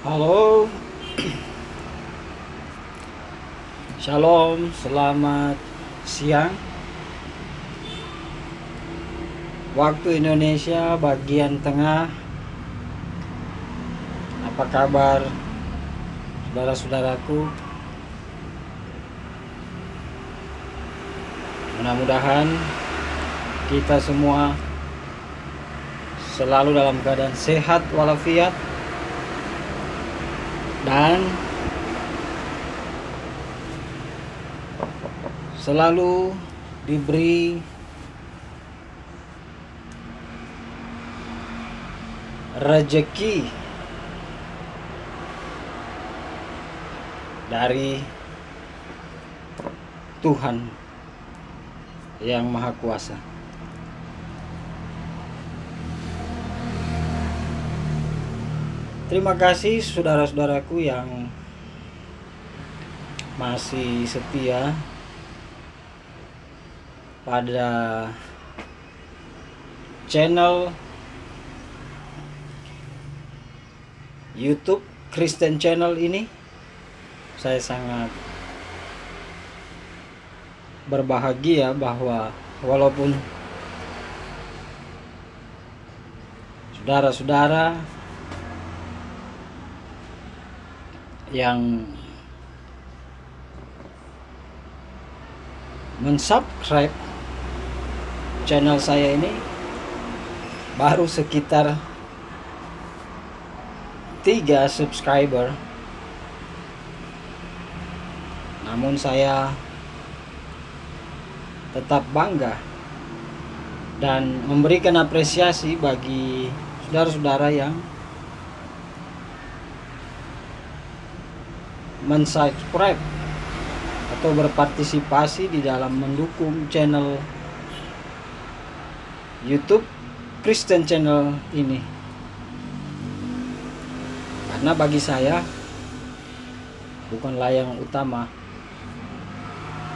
Halo, Shalom, selamat siang. Waktu Indonesia bagian tengah. Apa kabar saudara-saudaraku? Mudah-mudahan kita semua selalu dalam keadaan sehat walafiat dan selalu diberi rezeki dari Tuhan yang Maha Kuasa. Terima kasih saudara-saudaraku yang masih setia pada channel YouTube Kristen Channel ini. Saya sangat berbahagia bahwa walaupun saudara-saudara yang mensubscribe channel saya ini baru sekitar 3 subscriber, namun saya tetap bangga dan memberikan apresiasi bagi saudara-saudara yang mensubscribe atau berpartisipasi di dalam mendukung channel YouTube Kristen Channel ini. Karena bagi saya bukanlah yang utama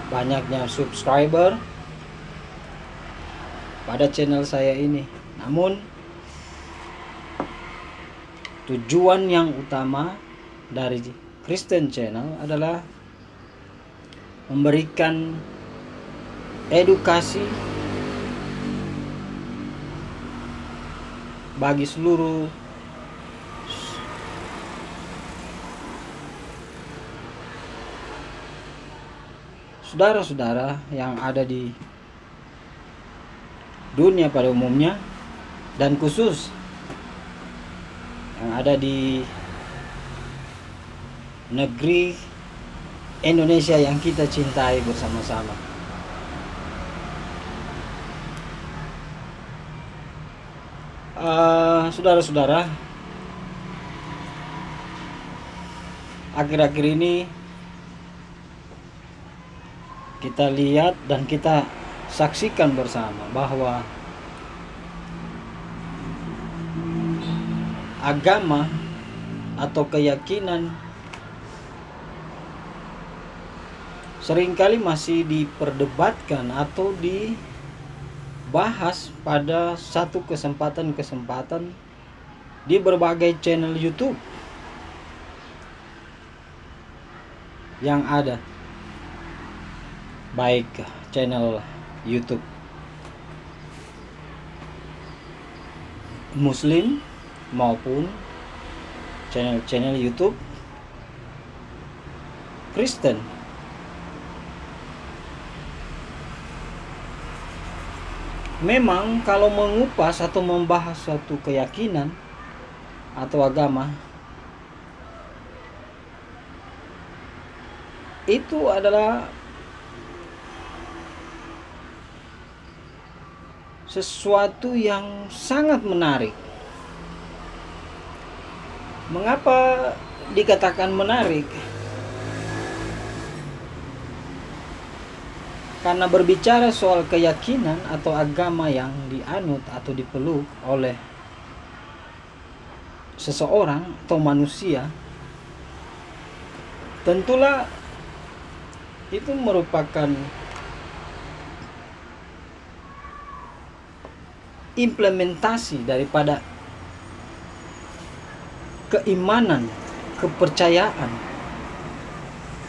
banyaknya subscriber pada channel saya ini, namun tujuan yang utama dari Kristen Channel adalah memberikan edukasi bagi seluruh saudara-saudara yang ada di dunia pada umumnya, dan khusus yang ada di negeri Indonesia yang kita cintai bersama-sama. Saudara-saudara, akhir-akhir ini kita lihat dan kita saksikan bersama bahwa agama atau keyakinan seringkali masih diperdebatkan atau dibahas pada satu kesempatan-kesempatan di berbagai channel YouTube yang ada, baik channel YouTube Muslim maupun channel-channel YouTube Kristen. Memang kalau mengupas atau membahas suatu keyakinan atau agama, itu adalah sesuatu yang sangat menarik. Mengapa dikatakan menarik? Karena berbicara soal keyakinan atau agama yang dianut atau dipeluk oleh seseorang atau manusia, tentulah itu merupakan implementasi daripada keimanan kepercayaan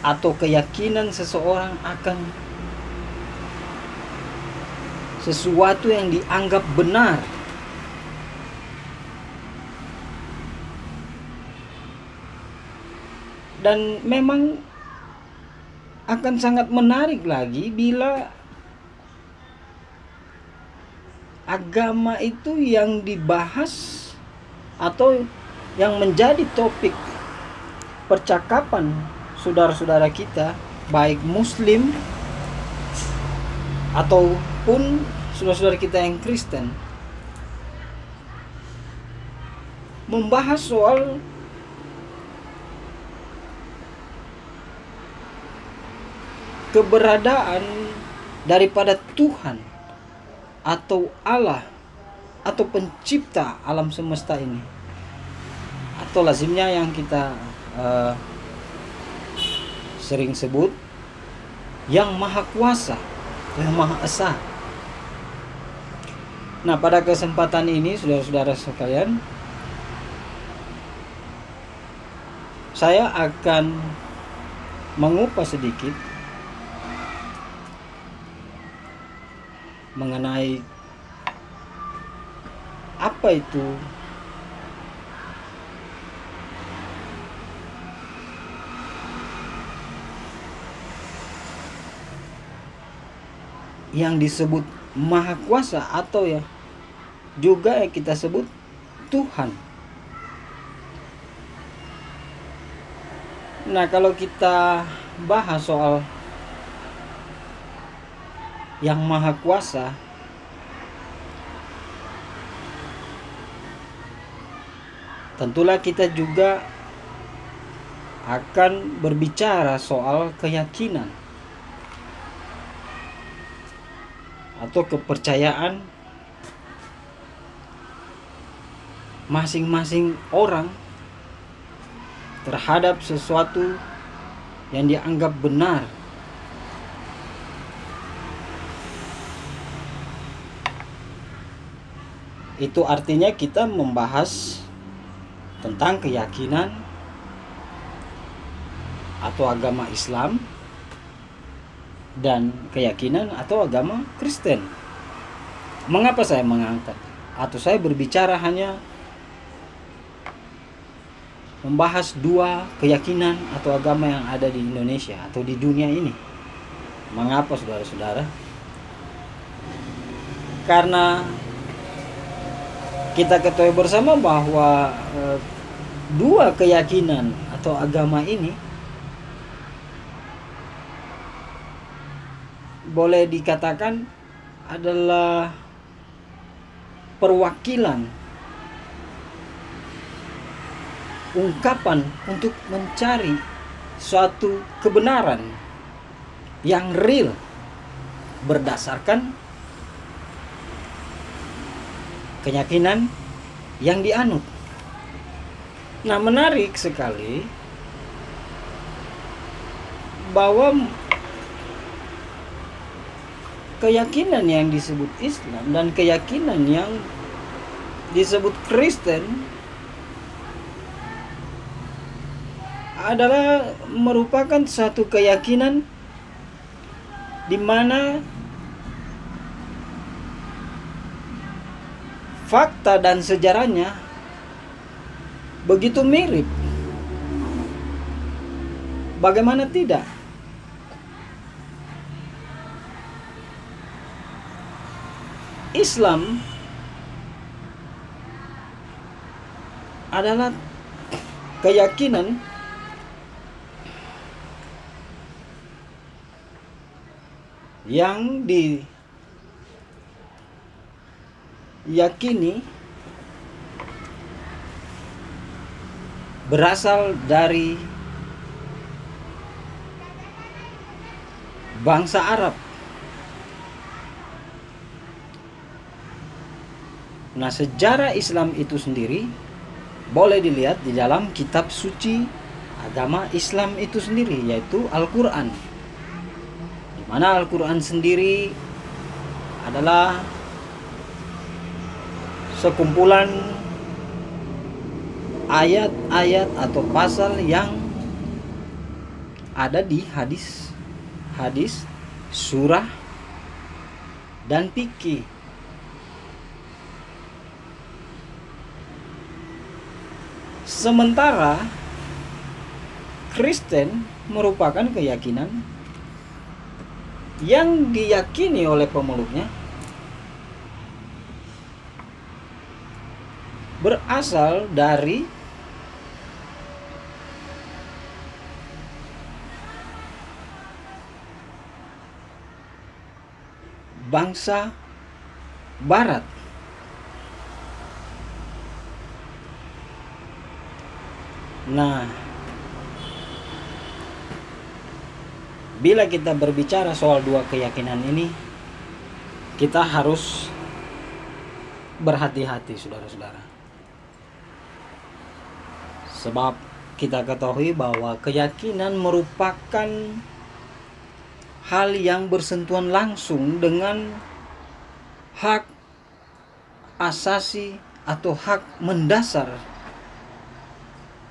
atau keyakinan seseorang akan sesuatu yang dianggap benar. Dan memang akan sangat menarik lagi bila agama itu yang dibahas atau yang menjadi topik percakapan saudara-saudara kita, baik Muslim ataupun saudara-saudara kita yang Kristen, membahas soal keberadaan daripada Tuhan atau Allah atau pencipta alam semesta ini, atau lazimnya yang kita sering sebut yang maha kuasa, yang maha esa. Nah, pada kesempatan ini saudara-saudara sekalian, saya akan mengupas sedikit mengenai apa itu yang disebut maha kuasa atau ya juga yang kita sebut Tuhan. Nah, kalau kita bahas soal yang maha kuasa, tentulah kita juga akan berbicara soal keyakinan atau kepercayaan masing-masing orang terhadap sesuatu yang dianggap benar. Itu artinya kita membahas tentang keyakinan atau agama Islam dan keyakinan atau agama Kristen. Mengapa saya mengangkat atau saya berbicara hanya membahas dua keyakinan atau agama yang ada di Indonesia atau di dunia ini? Mengapa, saudara-saudara? Karena kita ketahui bersama bahwa dua keyakinan atau agama ini boleh dikatakan adalah perwakilan ungkapan untuk mencari suatu kebenaran yang real berdasarkan keyakinan yang dianut. Nah, menarik sekali bahwa keyakinan yang disebut Islam dan keyakinan yang disebut Kristen adalah merupakan satu keyakinan di mana fakta dan sejarahnya begitu mirip. Bagaimana tidak? Islam adalah keyakinan yang diyakini berasal dari bangsa Arab. Nah, sejarah Islam itu sendiri boleh dilihat di dalam kitab suci agama Islam itu sendiri, yaitu Al-Quran. Di mana Al-Quran sendiri adalah sekumpulan ayat-ayat atau pasal yang ada di hadis, surah, dan fikih. Sementara Kristen merupakan keyakinan yang diyakini oleh pemeluknya berasal dari bangsa Barat. Nah, bila kita berbicara soal dua keyakinan ini, kita harus berhati-hati, saudara-saudara. Sebab kita ketahui bahwa keyakinan merupakan hal yang bersentuhan langsung dengan hak asasi atau hak mendasar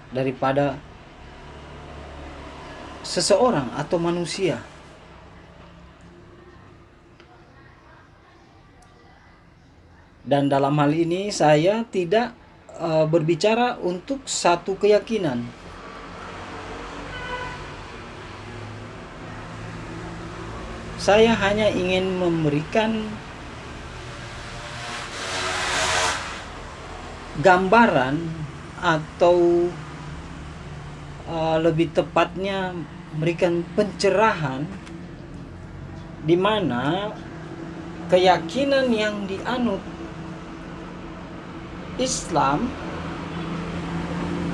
daripada seseorang atau manusia. Dan dalam hal ini saya tidak berbicara untuk satu keyakinan. Saya hanya ingin memberikan gambaran atau lebih tepatnya memberikan pencerahan di mana keyakinan yang dianut Islam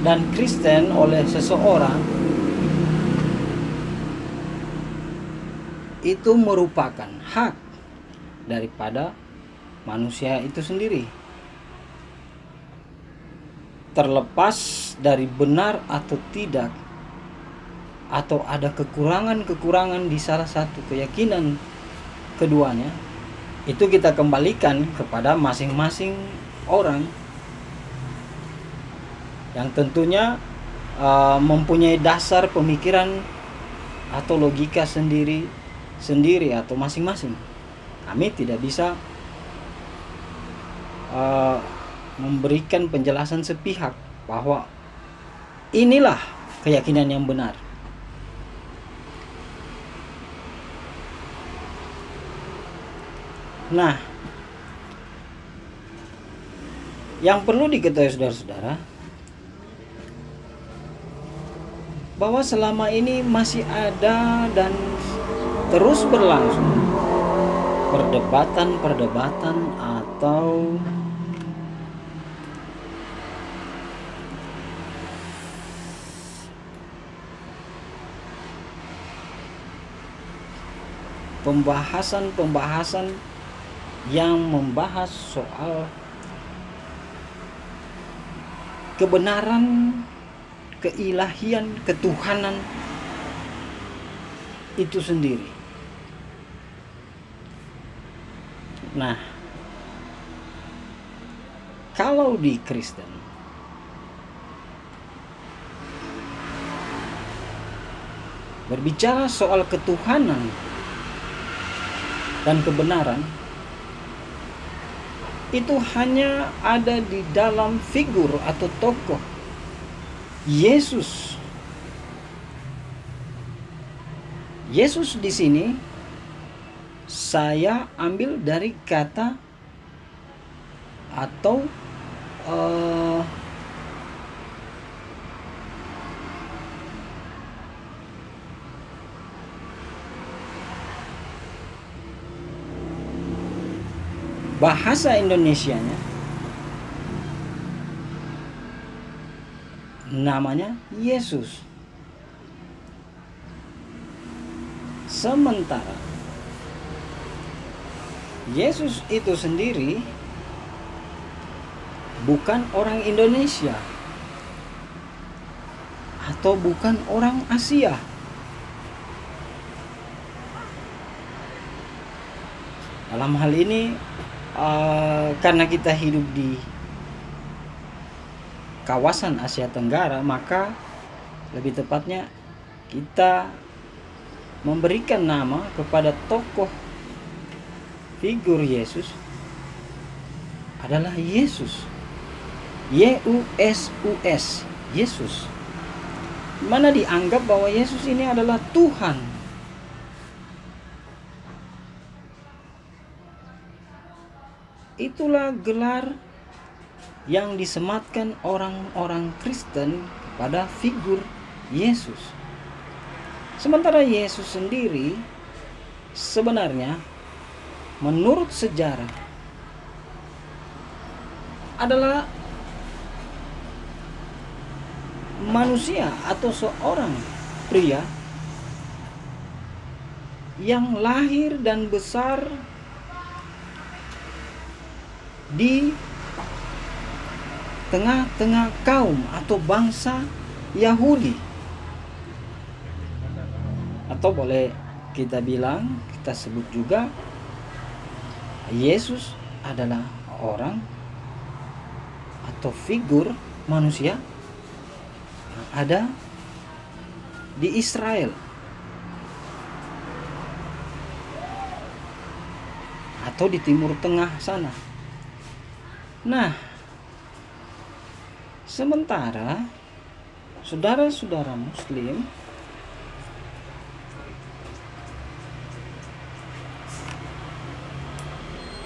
dan Kristen oleh seseorang itu merupakan hak daripada manusia itu sendiri, terlepas dari benar atau tidak, atau ada kekurangan-kekurangan di salah satu keyakinan keduanya, itu kita kembalikan kepada masing-masing orang yang tentunya mempunyai dasar pemikiran atau logika sendiri atau masing-masing. Kami tidak bisa memberikan penjelasan sepihak bahwa inilah keyakinan yang benar. Nah, yang perlu diketahui saudara-saudara, bahwa selama ini masih ada dan terus berlangsung perdebatan atau pembahasan yang membahas soal kebenaran, keilahian, ketuhanan itu sendiri. Nah, kalau di Kristen berbicara soal ketuhanan dan kebenaran, itu hanya ada di dalam figur atau tokoh Yesus. Yesus di sini saya ambil dari kata atau bahasa Indonesianya namanya Yesus. Sementara Yesus itu sendiri bukan orang Indonesia atau bukan orang Asia. Dalam hal ini karena kita hidup di kawasan Asia Tenggara, maka lebih tepatnya kita memberikan nama kepada tokoh figur Yesus adalah Yesus. Yesus, Yesus. Mana dianggap bahwa Yesus ini adalah Tuhan. Itulah gelar yang disematkan orang-orang Kristen kepada figur Yesus. Sementara Yesus sendiri sebenarnya menurut sejarah adalah manusia atau seorang pria yang lahir dan besar di tengah-tengah kaum atau bangsa Yahudi, atau boleh kita sebut juga Yesus adalah orang atau figur manusia yang ada di Israel atau di Timur Tengah sana. Nah, sementara saudara-saudara Muslim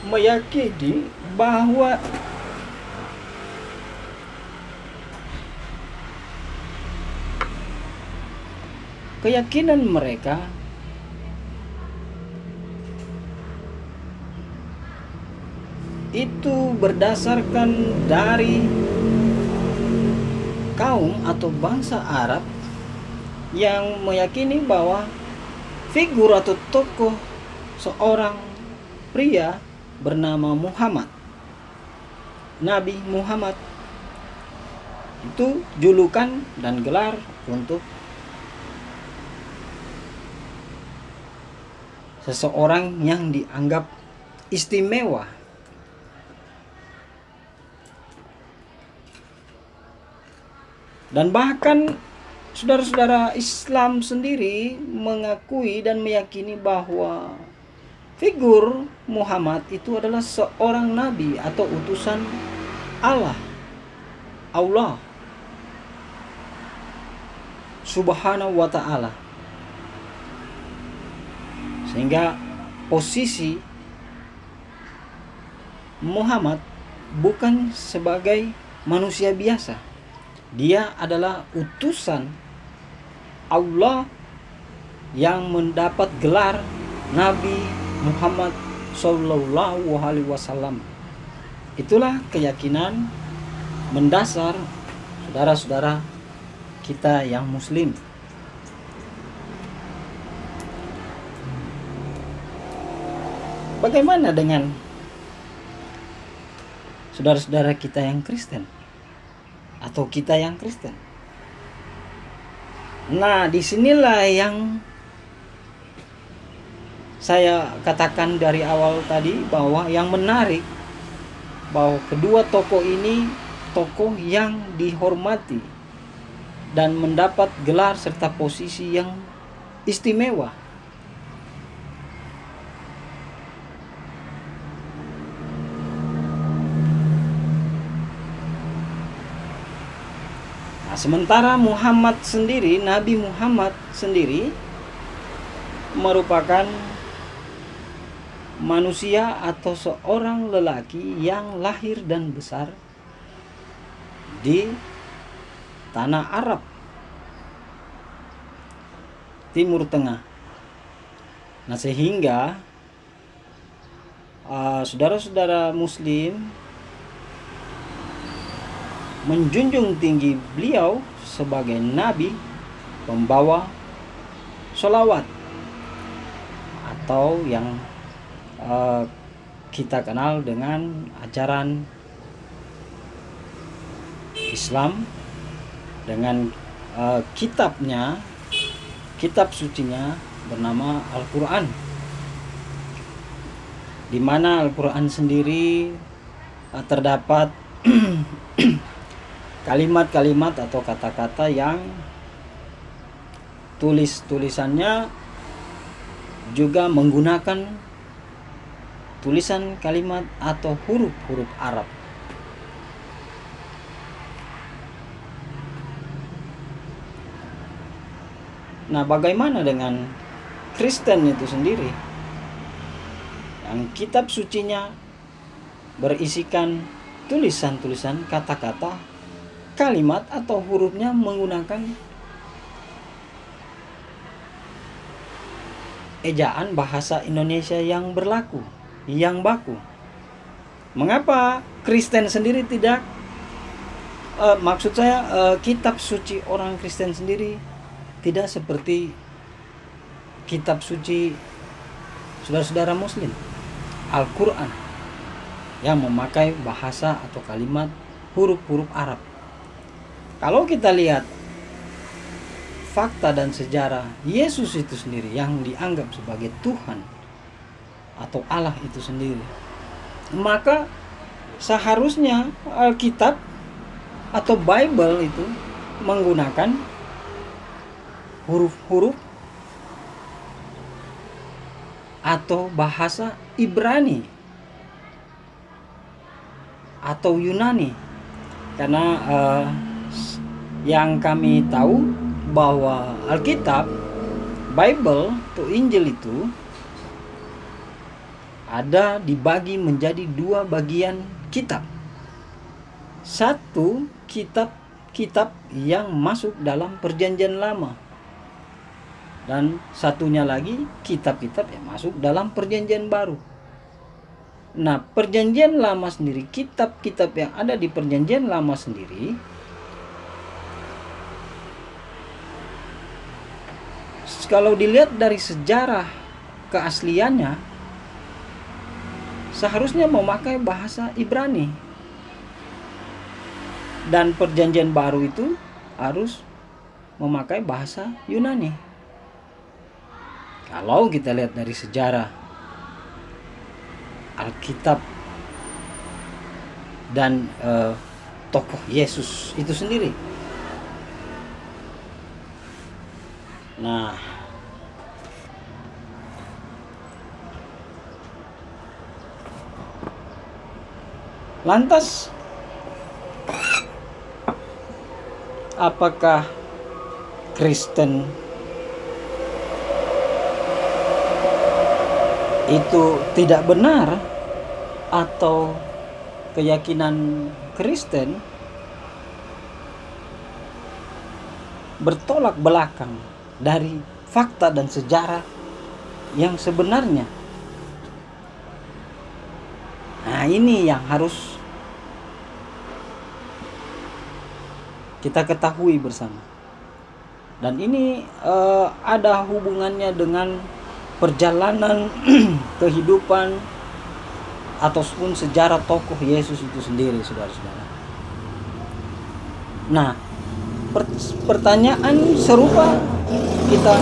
meyakini bahwa keyakinan mereka itu berdasarkan dari kaum atau bangsa Arab yang meyakini bahwa figur atau tokoh seorang pria bernama Muhammad, Nabi Muhammad, itu julukan dan gelar untuk seseorang yang dianggap istimewa. Dan bahkan saudara-saudara Islam sendiri mengakui dan meyakini bahwa figur Muhammad itu adalah seorang nabi atau utusan Allah Subhanahu wa ta'ala. Sehingga posisi Muhammad bukan sebagai manusia biasa. Dia adalah utusan Allah yang mendapat gelar Nabi Muhammad Sallallahu Alaihi Wasallam. Itulah keyakinan mendasar saudara-saudara kita yang Muslim. Bagaimana dengan saudara-saudara kita yang Kristen atau kita yang Kristen? Nah, disinilah yang saya katakan dari awal tadi, bahwa yang menarik bahwa kedua tokoh ini tokoh yang dihormati dan mendapat gelar serta posisi yang istimewa. Nah, sementara Muhammad sendiri, Nabi Muhammad sendiri merupakan manusia atau seorang lelaki yang lahir dan besar di tanah Arab, Timur Tengah. Nah, sehingga saudara-saudara Muslim menjunjung tinggi beliau sebagai nabi pembawa sholawat, atau yang kita kenal dengan ajaran Islam dengan kitabnya, kitab sucinya bernama Al-Quran, di mana Al-Quran sendiri terdapat kalimat-kalimat atau kata-kata yang tulisannya juga menggunakan tulisan kalimat atau huruf-huruf Arab. Nah, bagaimana dengan Kristen itu sendiri? Yang kitab sucinya berisikan tulisan-tulisan kata-kata, kalimat atau hurufnya menggunakan ejaan bahasa Indonesia yang berlaku, yang baku. Mengapa Kristen sendiri tidak kitab suci orang Kristen sendiri tidak seperti kitab suci saudara-saudara Muslim, Al-Quran, yang memakai bahasa atau kalimat huruf-huruf Arab. Kalau kita lihat fakta dan sejarah Yesus itu sendiri yang dianggap sebagai Tuhan atau Allah itu sendiri, maka seharusnya Alkitab atau Bible itu menggunakan huruf-huruf atau bahasa Ibrani atau Yunani, karena yang kami tahu bahwa Alkitab, Bible atau Injil itu ada dibagi menjadi dua bagian kitab. Satu kitab yang masuk dalam Perjanjian Lama, dan satunya lagi kitab-kitab yang masuk dalam Perjanjian Baru. Nah, Perjanjian Lama sendiri, kitab-kitab yang ada di Perjanjian Lama sendiri kalau dilihat dari sejarah keasliannya seharusnya memakai bahasa Ibrani, dan Perjanjian Baru itu harus memakai bahasa Yunani. Kalau kita lihat dari sejarah Alkitab dan tokoh Yesus itu sendiri. Nah, lantas apakah Kristen itu tidak benar, atau keyakinan Kristen bertolak belakang dari fakta dan sejarah yang sebenarnya? Nah, ini yang harus kita ketahui bersama. Dan ini ada hubungannya dengan perjalanan kehidupan ataupun sejarah tokoh Yesus itu sendiri, saudara-saudara. Nah, pertanyaan serupa kita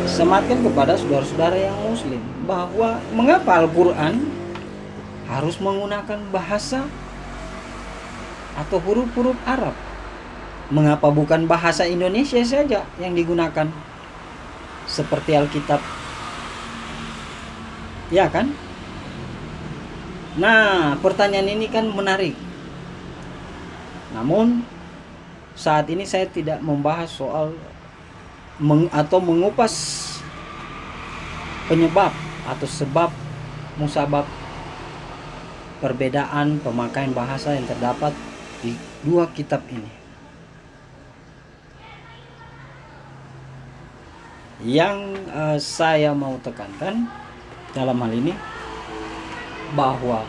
sematkan kepada saudara-saudara yang Muslim, bahwa mengapa Al-Quran harus menggunakan bahasa atau huruf-huruf Arab? Mengapa bukan bahasa Indonesia saja yang digunakan seperti Alkitab? Ya kan? Nah, pertanyaan ini kan menarik. Namun saat ini saya tidak membahas soal atau mengupas penyebab atau sebab musabab perbedaan pemakaian bahasa yang terdapat di dua kitab ini. Yang saya mau tekankan dalam hal ini bahwa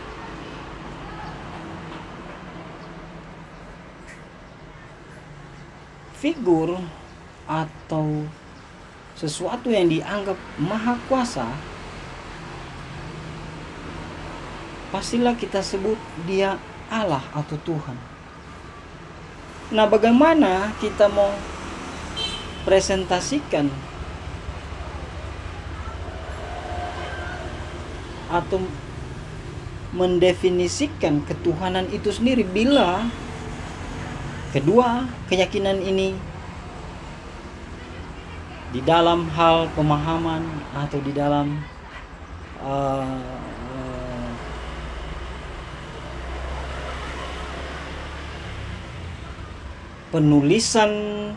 figur atau sesuatu yang dianggap maha kuasa, pastilah kita sebut dia Allah atau Tuhan. Nah, bagaimana kita mau presentasikan atau mendefinisikan ketuhanan itu sendiri bila kedua keyakinan ini di dalam hal pemahaman atau di dalam penulisan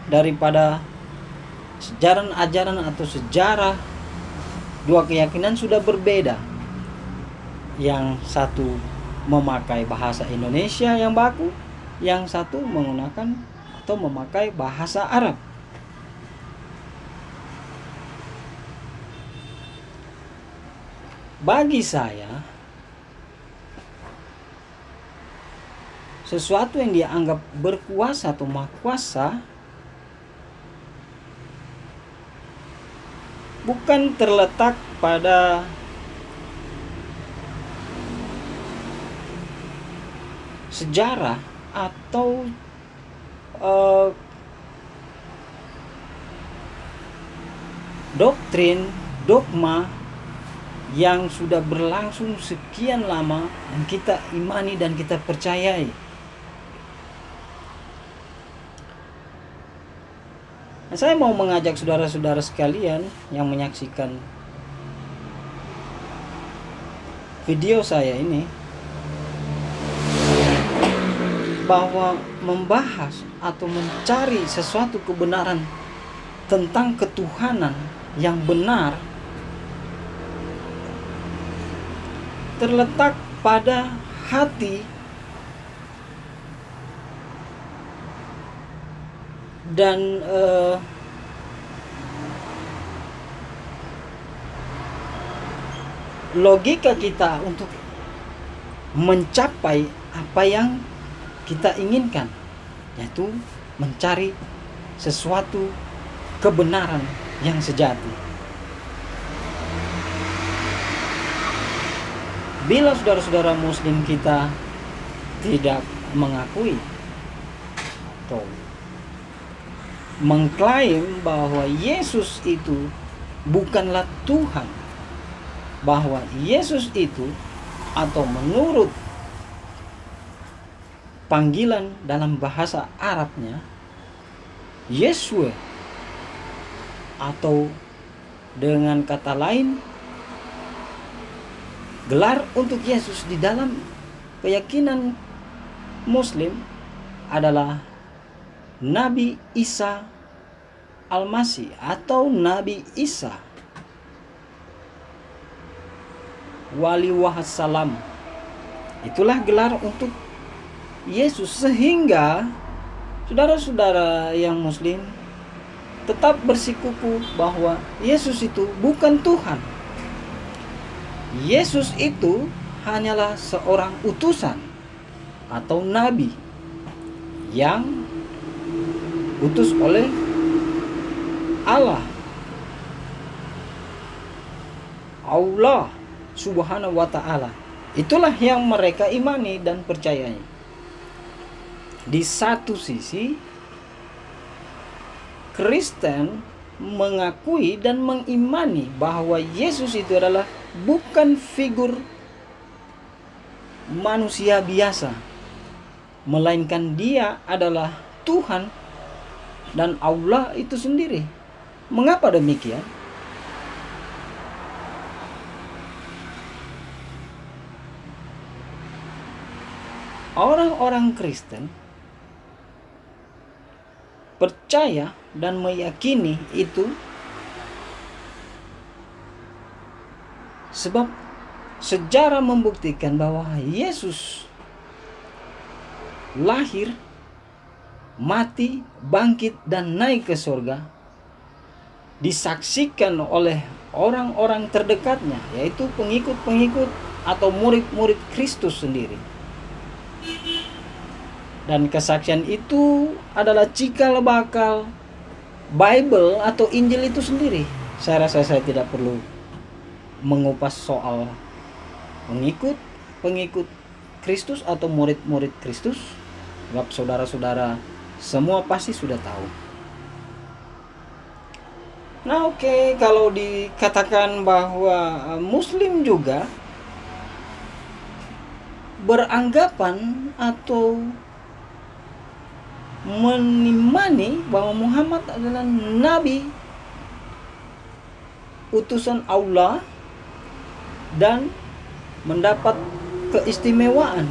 daripada sejarah ajaran atau sejarah dua keyakinan sudah berbeda. Yang satu memakai bahasa Indonesia yang baku, yang satu menggunakan atau memakai bahasa Arab. Bagi saya, sesuatu yang dianggap berkuasa atau maha kuasa bukan terletak pada sejarah atau doktrin, dogma yang sudah berlangsung sekian lama dan kita imani dan kita percayai. Nah, saya mau mengajak saudara-saudara sekalian yang menyaksikan video saya ini bahwa membahas atau mencari sesuatu kebenaran tentang ketuhanan yang benar terletak pada hati dan logika kita untuk mencapai apa yang kita inginkan, yaitu mencari sesuatu kebenaran yang sejati. Bila saudara-saudara muslim kita tidak mengakui atau mengklaim bahwa Yesus itu bukanlah Tuhan, bahwa Yesus itu atau menurut panggilan dalam bahasa Arabnya Yesue, atau dengan kata lain gelar untuk Yesus di dalam keyakinan Muslim adalah Nabi Isa Al-Masih atau Nabi Isa Wali Wahsalam. Itulah gelar untuk Yesus, sehingga saudara-saudara yang muslim tetap bersikukuh bahwa Yesus itu bukan Tuhan. Yesus itu hanyalah seorang utusan atau nabi yang utus oleh Allah Subhanahu wa ta'ala. Itulah yang mereka imani dan percayai. Di satu sisi, Kristen mengakui dan mengimani bahwa Yesus itu adalah bukan figur manusia biasa, melainkan dia adalah Tuhan dan Allah itu sendiri. Mengapa demikian? Orang-orang Kristen percaya dan meyakini itu sebab sejarah membuktikan bahwa Yesus lahir, mati, bangkit, dan naik ke surga disaksikan oleh orang-orang terdekatnya, yaitu pengikut-pengikut atau murid-murid Kristus sendiri. Dan kesaksian itu adalah cikal bakal Bible atau Injil itu sendiri. Saya rasa saya tidak perlu mengupas soal pengikut Kristus atau murid-murid Kristus, sebab saudara-saudara semua pasti sudah tahu. Nah, oke, kalau dikatakan bahwa Muslim juga beranggapan atau mengimani bahwa Muhammad adalah nabi utusan Allah dan mendapat keistimewaan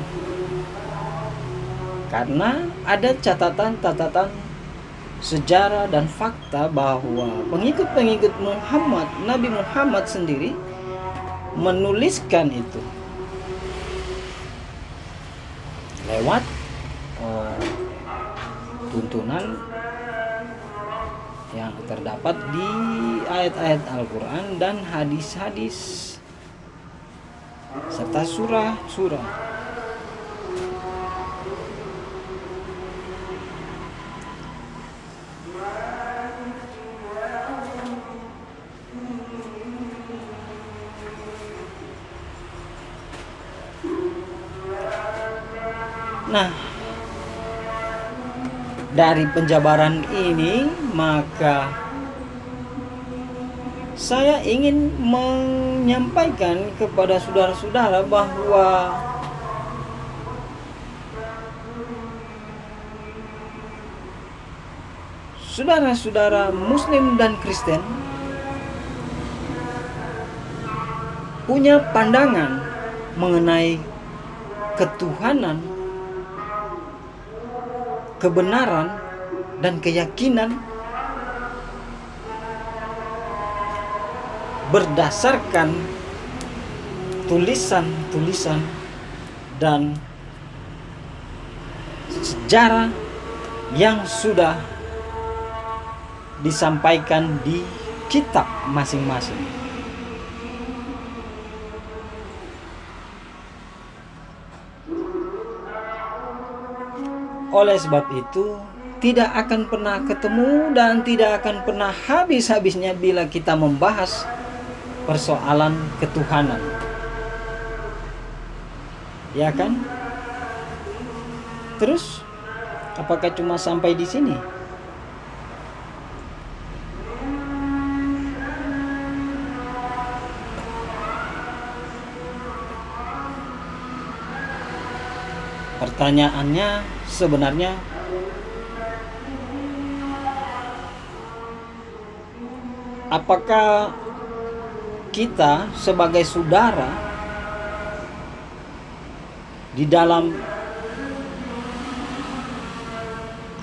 karena ada catatan sejarah dan fakta bahwa pengikut-pengikut Muhammad, Nabi Muhammad sendiri menuliskan itu lewat tuntunan yang terdapat di ayat-ayat Al-Quran dan hadis-hadis serta surah-surah. Nah, dari penjabaran ini maka saya ingin menyampaikan kepada saudara-saudara bahwa saudara-saudara Muslim dan Kristen punya pandangan mengenai ketuhanan, kebenaran, dan keyakinan berdasarkan tulisan-tulisan dan sejarah yang sudah disampaikan di kitab masing-masing. Oleh sebab itu, tidak akan pernah ketemu dan tidak akan pernah habis-habisnya bila kita membahas persoalan ketuhanan. Ya kan? Terus, apakah cuma sampai di sini? Pertanyaannya sebenarnya apakah kita sebagai saudara di dalam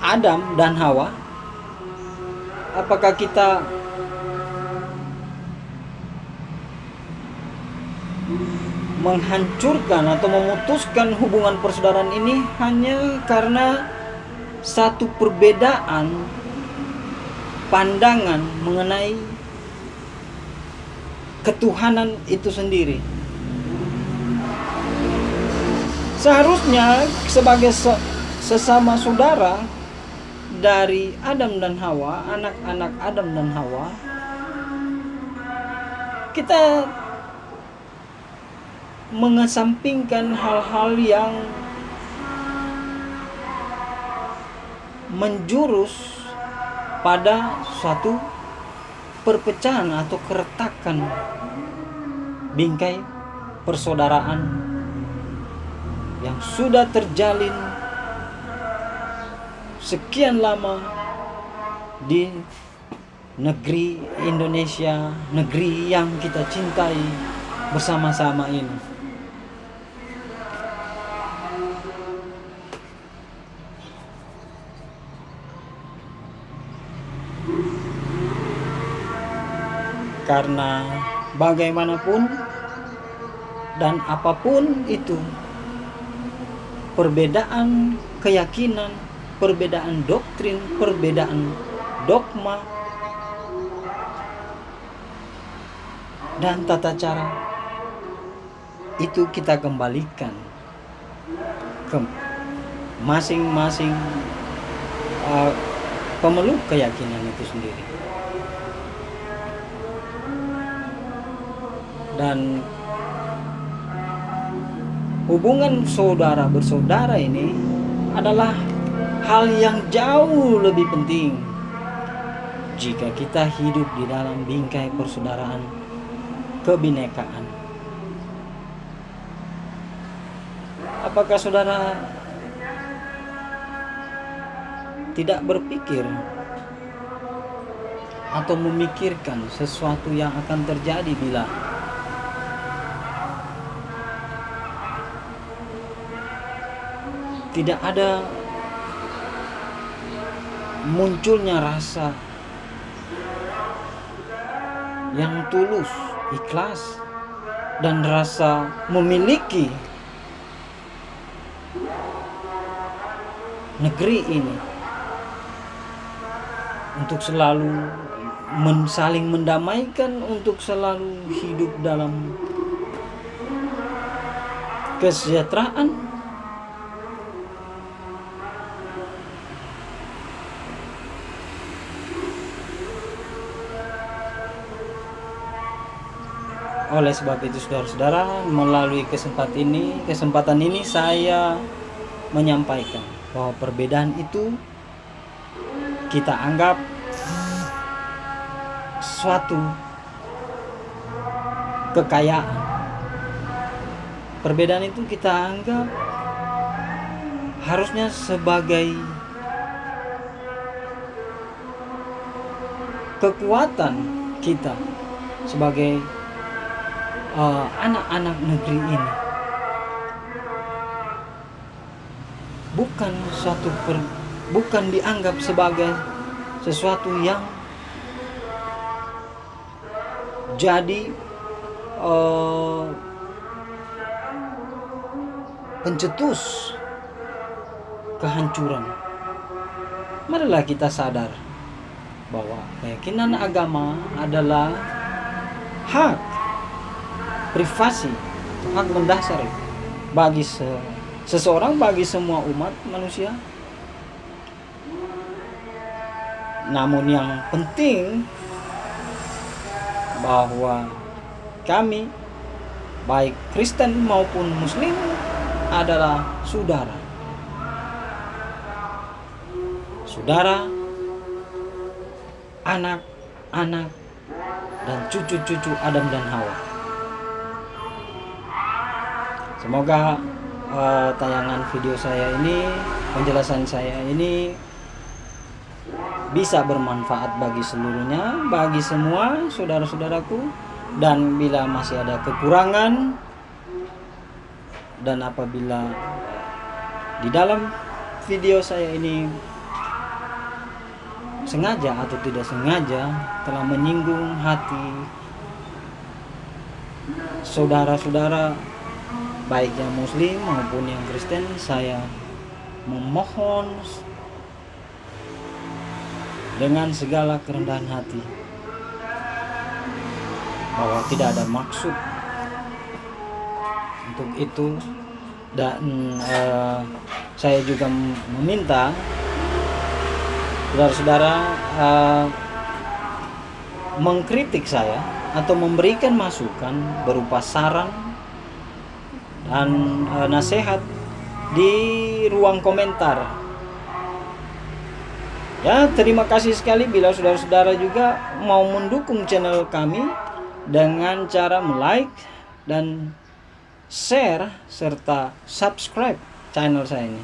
Adam dan Hawa, apakah kita menghancurkan atau memutuskan hubungan persaudaraan ini hanya karena satu perbedaan pandangan mengenai ketuhanan itu sendiri? Seharusnya sebagai sesama saudara dari Adam dan Hawa, anak-anak Adam dan Hawa, kita mengesampingkan hal-hal yang menjurus pada suatu perpecahan atau keretakan bingkai persaudaraan yang sudah terjalin sekian lama di negeri Indonesia, negeri yang kita cintai bersama-sama ini. Karena bagaimanapun dan apapun itu, perbedaan keyakinan, perbedaan doktrin, perbedaan dogma, dan tata cara itu kita kembalikan ke masing-masing pemeluk keyakinan itu sendiri. Dan hubungan saudara bersaudara ini adalah hal yang jauh lebih penting jika kita hidup di dalam bingkai persaudaraan kebinekaan. Apakah saudara tidak berpikir atau memikirkan sesuatu yang akan terjadi bila tidak ada munculnya rasa yang tulus, ikhlas, dan rasa memiliki negeri ini untuk selalu saling mendamaikan, untuk selalu hidup dalam kesejahteraan. Oleh sebab itu saudara-saudara, melalui kesempatan ini saya menyampaikan bahwa perbedaan itu kita anggap suatu kekayaan. Perbedaan itu kita anggap harusnya sebagai kekuatan kita sebagai anak-anak negeri ini. Bukan dianggap sebagai sesuatu yang jadi pencetus kehancuran. Marilah kita sadar bahwa keyakinan agama adalah hak privasi, hak mendasar bagi seseorang, bagi semua umat manusia. Namun yang penting bahwa kami, baik Kristen maupun Muslim, adalah saudara. Saudara, anak-anak, dan cucu-cucu Adam dan Hawa. Semoga tayangan video saya ini, penjelasan saya ini bisa bermanfaat bagi seluruhnya, bagi semua saudara-saudaraku. Dan bila masih ada kekurangan, dan apabila di dalam video saya ini sengaja atau tidak sengaja telah menyinggung hati saudara-saudara, baik yang Muslim maupun yang Kristen, saya memohon dengan segala kerendahan hati bahwa tidak ada maksud untuk itu. Dan saya juga meminta saudara-saudara mengkritik saya atau memberikan masukan berupa saran dan nasihat di ruang komentar. Ya, terima kasih sekali bila saudara-saudara juga mau mendukung channel kami dengan cara like dan share serta subscribe channel saya ini.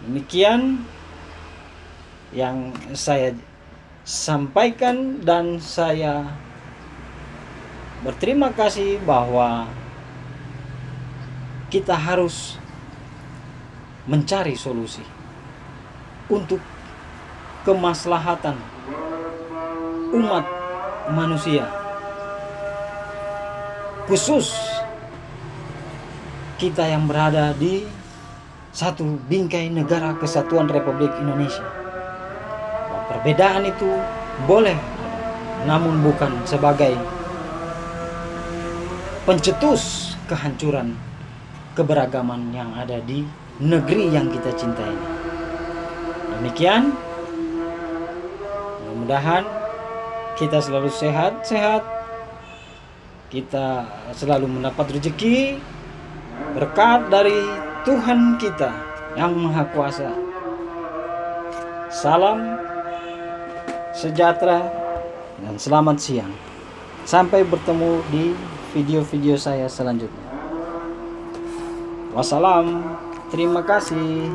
Demikian yang saya sampaikan, dan saya berterima kasih bahwa kita harus mencari solusi untuk kemaslahatan umat manusia, khusus kita yang berada di satu bingkai negara kesatuan Republik Indonesia. Perbedaan itu boleh, namun bukan sebagai pencetus kehancuran keberagaman yang ada di negeri yang kita cintai. Demikian, mudah-mudahan kita selalu sehat-sehat, kita selalu mendapat rezeki, berkat dari Tuhan kita yang Maha Kuasa. Salam sejahtera dan selamat siang. Sampai bertemu di video-video saya selanjutnya. Wassalam, terima kasih.